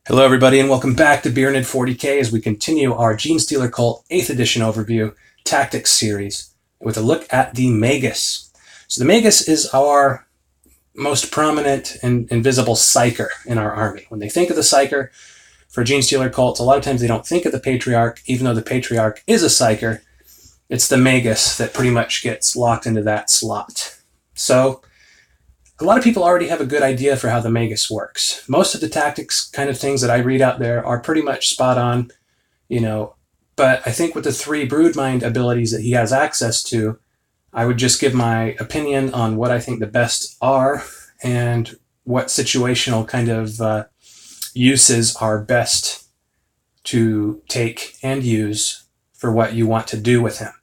Hello everybody and welcome back to BEERANID 40K as we continue our Genestealer Cult 8th edition overview tactics series with a look at the Magus. So the Magus is our most prominent and invisible psyker in our army. When they think of the psyker for Genestealer Cults, a lot of times they don't think of the Patriarch, even though the Patriarch is a psyker. It's the Magus that pretty much gets locked into that slot. So a lot of people already have a good idea for how the Magus works. Most of the tactics kind of things that I read out there are pretty much spot on, but I think with the 3 Broodmind abilities that he has access to, I would just give my opinion on what I think the best are and what situational kind of uses are best to take and use for what you want to do with him.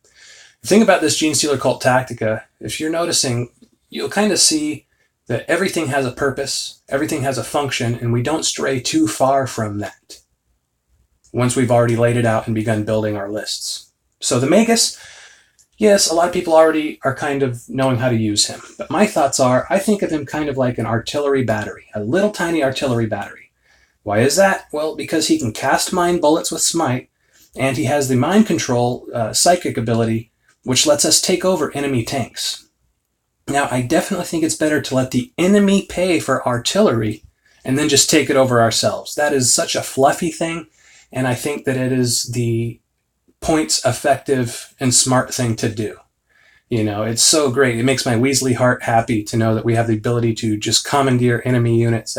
The thing about this Genestealer Cult Tactica, if you're noticing, you'll kind of see that everything has a purpose, everything has a function, and we don't stray too far from that once we've already laid it out and begun building our lists. So the Magus, yes, a lot of people already are kind of knowing how to use him, but my thoughts are, I think of him kind of like an artillery battery, a little tiny artillery battery. Why is that? Well, because he can cast mind bullets with Smite, and he has the mind control psychic ability, which lets us take over enemy tanks. Now, I definitely think it's better to let the enemy pay for artillery and then just take it over ourselves. That is such a fluffy thing, and I think that it is the points effective and smart thing to do. It's so great. It makes my Weasley heart happy to know that we have the ability to just commandeer enemy units.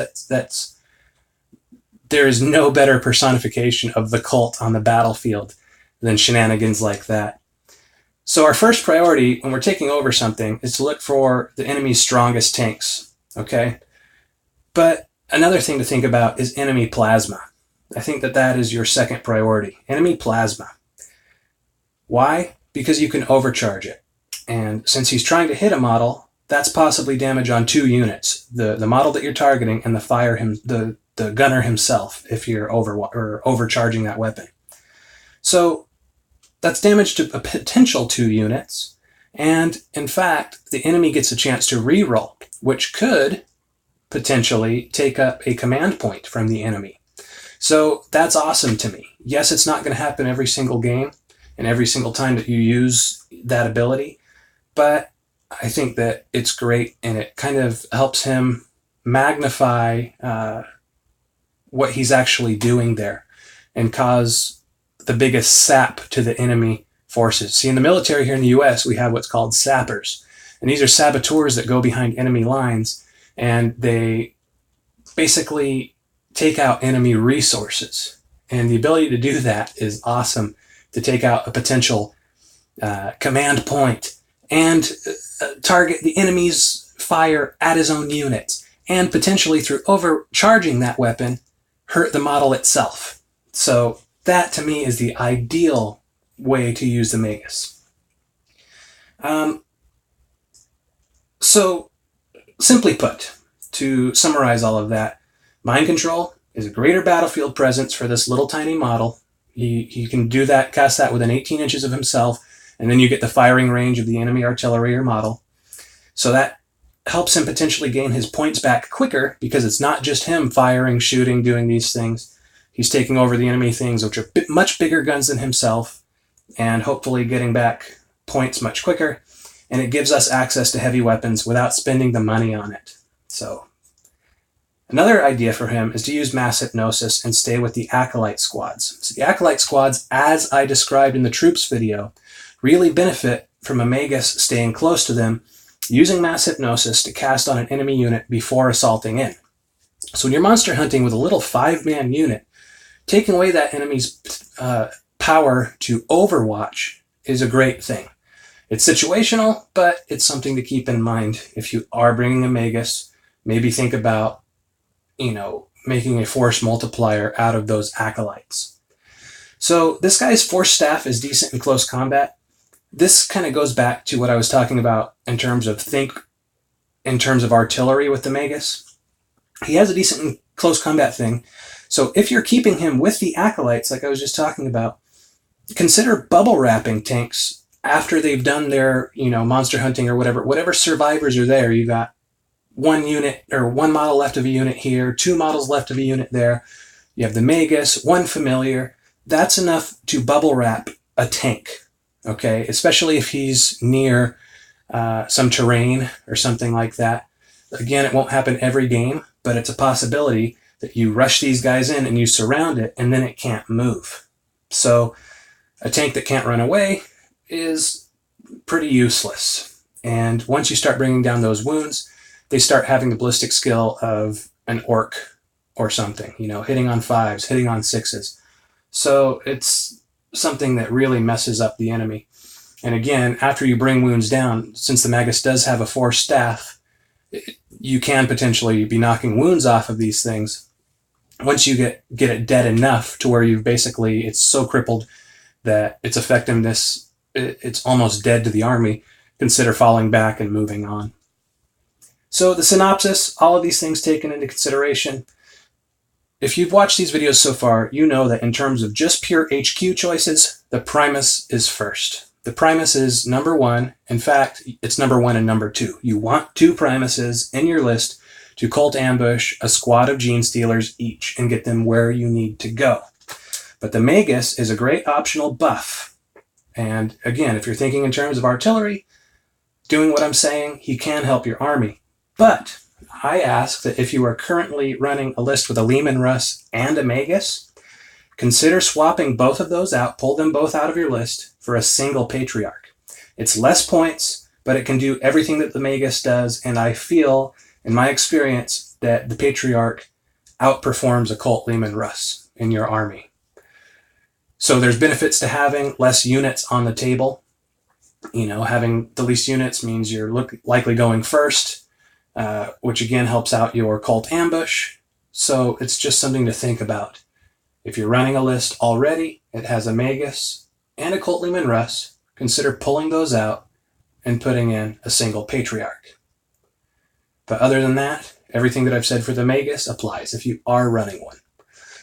There is no better personification of the cult on the battlefield than shenanigans like that. So our first priority when we're taking over something is to look for the enemy's strongest tanks, okay? But another thing to think about is enemy plasma. I think that is your second priority, enemy plasma. Why? Because you can overcharge it. And since he's trying to hit a model, that's possibly damage on 2 units, the model that you're targeting and the gunner himself if you're overcharging that weapon. So that's damage to a potential 2 units, and in fact, the enemy gets a chance to reroll, which could potentially take up a command point from the enemy. So that's awesome to me. Yes, it's not going to happen every single game and every single time that you use that ability, but I think that it's great, and it kind of helps him magnify what he's actually doing there and cause the biggest sap to the enemy forces. See, in the military here in the US, we have what's called sappers. And these are saboteurs that go behind enemy lines, and they basically take out enemy resources. And the ability to do that is awesome, to take out a potential command point and target the enemy's fire at his own units, and potentially through overcharging that weapon, hurt the model itself. So that, to me, is the ideal way to use the Magus. So, simply put, to summarize all of that, mind control is a greater battlefield presence for this little tiny model. He can do that, cast that within 18 inches of himself, and then you get the firing range of the enemy artillery or model. So that helps him potentially gain his points back quicker, because it's not just him firing, shooting, doing these things. He's taking over the enemy things, which are much bigger guns than himself, and hopefully getting back points much quicker. And it gives us access to heavy weapons without spending the money on it. So another idea for him is to use mass hypnosis and stay with the Acolyte squads. So the Acolyte squads, as I described in the troops video, really benefit from a Magus staying close to them, using mass hypnosis to cast on an enemy unit before assaulting in. So when you're monster hunting with a little 5-man unit, taking away that enemy's power to overwatch is a great thing. It's situational, but it's something to keep in mind. If you are bringing a Magus, maybe think about, making a force multiplier out of those acolytes. So this guy's force staff is decent in close combat. This kind of goes back to what I was talking about in terms of artillery with the Magus. He has a decent close combat thing. So if you're keeping him with the acolytes, like I was just talking about, consider bubble wrapping tanks after they've done their, monster hunting or whatever survivors are there. You got 1 unit or 1 model left of a unit here, 2 models left of a unit there. You have the Magus, one familiar. That's enough to bubble wrap a tank, okay? Especially if he's near some terrain or something like that. Again, it won't happen every game, but it's a possibility that you rush these guys in and you surround it, and then it can't move. So a tank that can't run away is pretty useless. And once you start bringing down those wounds, they start having the ballistic skill of an orc or something, you know, hitting on 5s, hitting on 6s. So it's something that really messes up the enemy. And again, after you bring wounds down, since the Magus does have a 4 staff, you can potentially be knocking wounds off of these things. Once you get it dead enough to where you've basically, it's so crippled that its effectiveness, it's almost dead to the army, consider falling back and moving on. So the synopsis, all of these things taken into consideration. If you've watched these videos so far, you know that in terms of just pure HQ choices, the Primus is first. The Primus is number 1. In fact, it's number 1 and number 2. You want 2 Primuses in your list to cult ambush a squad of Genestealers each and get them where you need to go. But the Magus is a great optional buff. And again, if you're thinking in terms of artillery, doing what I'm saying, he can help your army. But I ask that if you are currently running a list with a Leman Russ and a Magus, consider swapping both of those out, pull them both out of your list for a single Patriarch. It's less points, but it can do everything that the Magus does, and I feel, in my experience, that the Patriarch outperforms a Cult Leman Russ in your army. So there's benefits to having less units on the table. You know, having the least units means you're likely going first, which again helps out your cult ambush. So it's just something to think about. If you're running a list already, it has a Magus and a Cult Leman Russ, consider pulling those out and putting in a single Patriarch. But other than that, everything that I've said for the Magus applies if you are running one.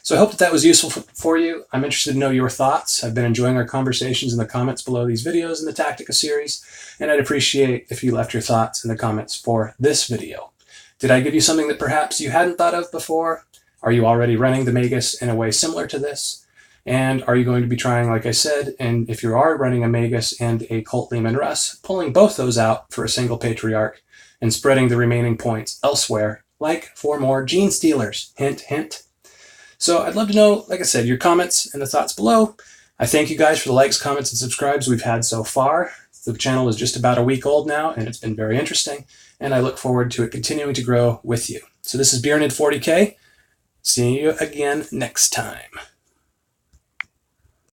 So I hope that was useful for you. I'm interested to know your thoughts. I've been enjoying our conversations in the comments below these videos in the Tactica series, and I'd appreciate if you left your thoughts in the comments for this video. Did I give you something that perhaps you hadn't thought of before? Are you already running the Magus in a way similar to this? And are you going to be trying, like I said, and if you are running a Magus and a Cult Leman Russ, pulling both those out for a single Patriarch and spreading the remaining points elsewhere, like for more Genestealers? Hint, hint. So I'd love to know, like I said, your comments and the thoughts below. I thank you guys for the likes, comments, and subscribes we've had so far. The channel is just about a week old now, and it's been very interesting, and I look forward to it continuing to grow with you. So this is BEERANID 40K. See you again next time.